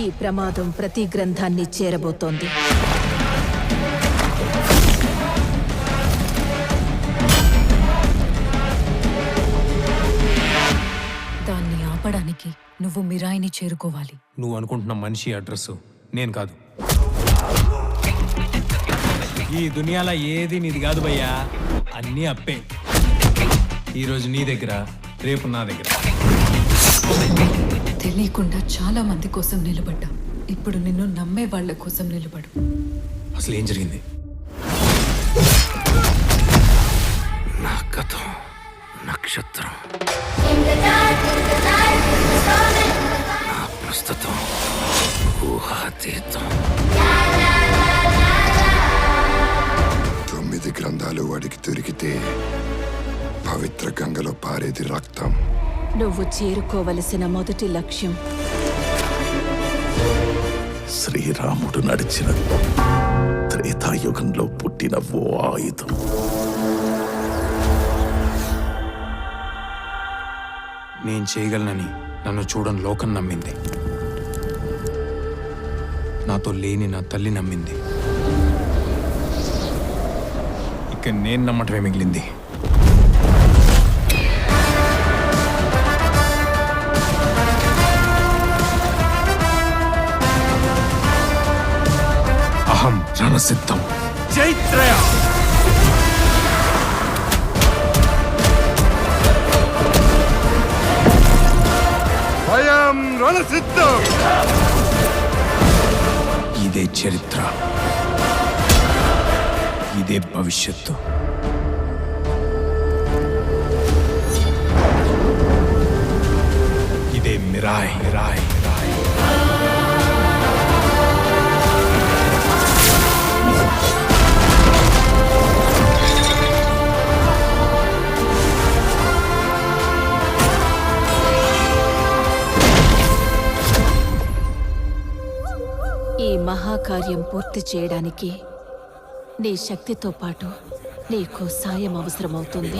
ఈ ప్రమాదం ప్రతి గ్రంథాన్ని చేరబోతోంది. దాన్ని ఆపడానికి నువ్వు మిరాయిని చేరుకోవాలి. నువ్వు అనుకుంటున్న మనిషి అడ్రస్ నేను కాదు. ఈ దునియాలో ఏది నీది కాదు భయ్యా, అన్నీ అప్పే. ఈరోజు నీ దగ్గర, రేపు నా దగ్గర. తెలియకుండా చాలా మంది కోసం నిలబడ్డా. ఇప్పుడు నిన్ను నమ్మే వాళ్ళ కోసం నిలబడు. అసలు ఏం జరిగింది? నా కథ నక్షత్రం, నా ప్రస్తుతం ఊహాతీతం. 9 గ్రంథాలు వాడికి దొరికితే పవిత్ర గంగలో పారేది రక్తం. నువ్వు చేరుకోవలసిన మొదటి లక్ష్యం శ్రీరాముడు నడిచిన త్రేతాయుగంలో పుట్టిన ఓ ఆయుధం. నేను చేయగలనని నన్ను చూడని లోకం నమ్మింది. నాతో లేని నా తల్లి నమ్మింది. ఇక నేను నమ్మటమే మిగిలింది. అహం రణసిద్ధం. జైత్రయ. భయం రణసిద్ధం. ఇదే చరిత్ర, ఇదే భవిష్యత్తు. ఇదే మిరాయ్. మిరాయ్ ఈ మహాకార్యం పూర్తి చేయడానికి నీ శక్తితో పాటు నీకు సాయం అవసరమవుతుంది.